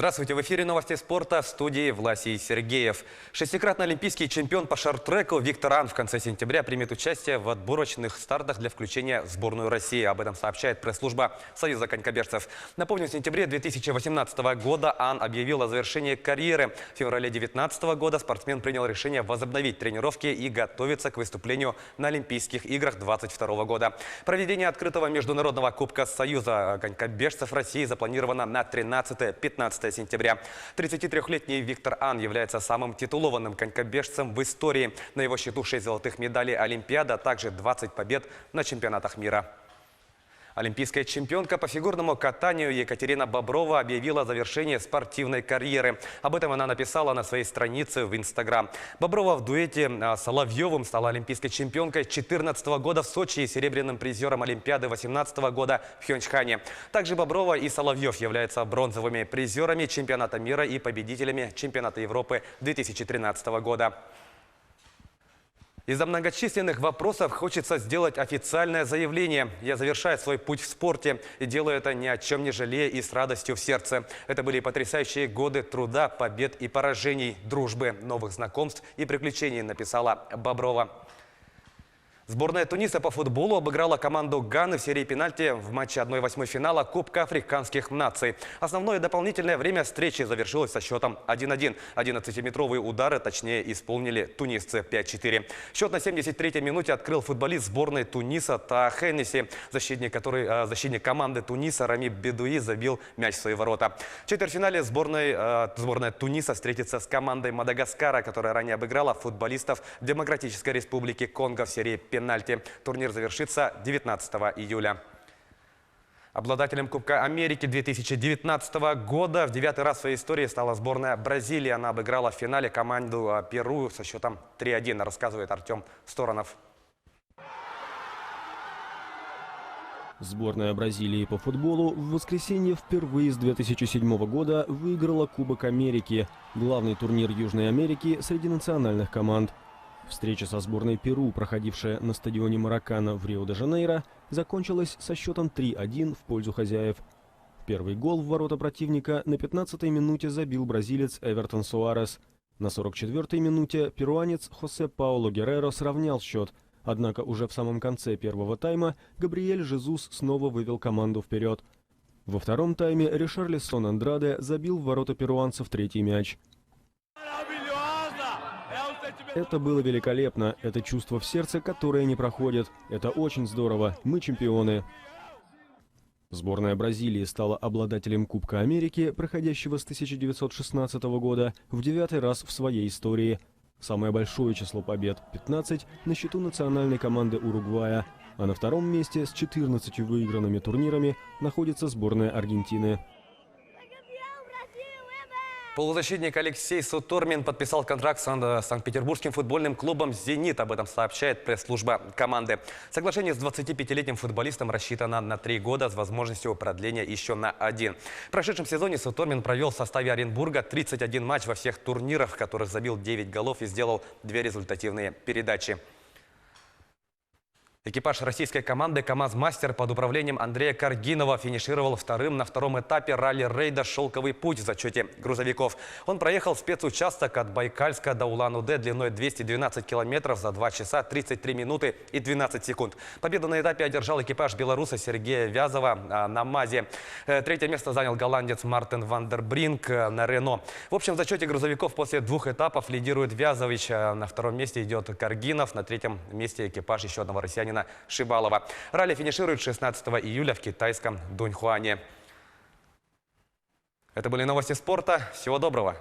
Здравствуйте, в эфире новости спорта, в студии Власий Сергеев. Шестикратный олимпийский чемпион по шорт-треку Виктор Ан в конце сентября примет участие в отборочных стартах для включения в сборную России. Об этом сообщает пресс-служба Союза конькобежцев. Напомню, в сентябре 2018 года Ан объявил о завершении карьеры. В феврале 2019 года спортсмен принял решение возобновить тренировки и готовиться к выступлению на Олимпийских играх 2022 года. Проведение открытого международного кубка Союза конькобежцев России запланировано на 13-15 сентября. 33-летний Виктор Ан является самым титулованным конькобежцем в истории. На его счету 6 золотых медалей Олимпиады, а также 20 побед на чемпионатах мира. Олимпийская чемпионка по фигурному катанию Екатерина Боброва объявила о завершении спортивной карьеры. Об этом она написала на своей странице в Инстаграм. Боброва в дуэте с Соловьевым стала олимпийской чемпионкой 2014 года в Сочи и серебряным призером Олимпиады 2018 года в Пхенчхане. Также Боброва и Соловьев являются бронзовыми призерами чемпионата мира и победителями чемпионата Европы 2013 года. Из-за многочисленных вопросов хочется сделать официальное заявление. Я завершаю свой путь в спорте и делаю это ни о чем не жалея и с радостью в сердце. Это были потрясающие годы труда, побед и поражений, дружбы, новых знакомств и приключений, написала Боброва. Сборная Туниса по футболу обыграла команду Ганы в серии пенальти в матче 1/8 финала Кубка африканских наций. Основное дополнительное время встречи завершилось со счетом 1-1. 11-метровые удары точнее исполнили тунисцы 5-4. Счет на 73-й минуте открыл футболист сборной Туниса Таха Хеннесси, защитник команды Туниса Рами Бедуи забил мяч в свои ворота. В четвертьфинале сборная Туниса встретится с командой Мадагаскара, которая ранее обыграла футболистов Демократической Республики Конго в серии пенальти. Турнир завершится 19 июля. Обладателем Кубка Америки 2019 года в 9-й раз в своей истории стала сборная Бразилии. Она обыграла в финале команду Перу со счетом 3-1, рассказывает Артем Сторонов. Сборная Бразилии по футболу в воскресенье впервые с 2007 года выиграла Кубок Америки, главный турнир Южной Америки среди национальных команд. Встреча со сборной Перу, проходившая на стадионе Маракана в Рио-де-Жанейро, закончилась со счетом 3-1 в пользу хозяев. Первый гол в ворота противника на 15-й минуте забил бразилец Эвертон Суарес. На 44-й минуте перуанец Хосе Пауло Герреро сравнял счет. Однако уже в самом конце первого тайма Габриэль Жезус снова вывел команду вперед. Во втором тайме Ришарлисон Андраде забил в ворота перуанцев третий мяч. Это было великолепно. Это чувство в сердце, которое не проходит. Это очень здорово. Мы чемпионы. Сборная Бразилии стала обладателем Кубка Америки, проходящего с 1916 года, в 9-й раз в своей истории. Самое большое число побед – 15 на счету национальной команды Уругвая. А на втором месте с 14 выигранными турнирами находится сборная Аргентины. Полузащитник Алексей Сутормин подписал контракт с Санкт-Петербургским футбольным клубом «Зенит». Об этом сообщает пресс-служба команды. Соглашение с 25-летним футболистом рассчитано на 3 года с возможностью продления еще на 1. В прошедшем сезоне Сутормин провел в составе Оренбурга 31 матч во всех турнирах, в которых забил 9 голов и сделал 2 результативные передачи. Экипаж российской команды «КамАЗ-Мастер» под управлением Андрея Каргинова финишировал вторым на втором этапе ралли-рейда «Шелковый путь» в зачете грузовиков. Он проехал спецучасток от Байкальска до Улан-Удэ длиной 212 километров за 2 часа 33 минуты и 12 секунд. Победу на этапе одержал экипаж белоруса Сергея Вязова на МАЗе. Третье место занял голландец Мартен Вандербринк на Рено. В общем зачете грузовиков после 2 этапов лидирует Вязович. На втором месте идет Каргинов. На третьем месте экипаж еще одного россиянина Шибалова. Ралли финиширует 16 июля в китайском Дуньхуане. Это были новости спорта. Всего доброго.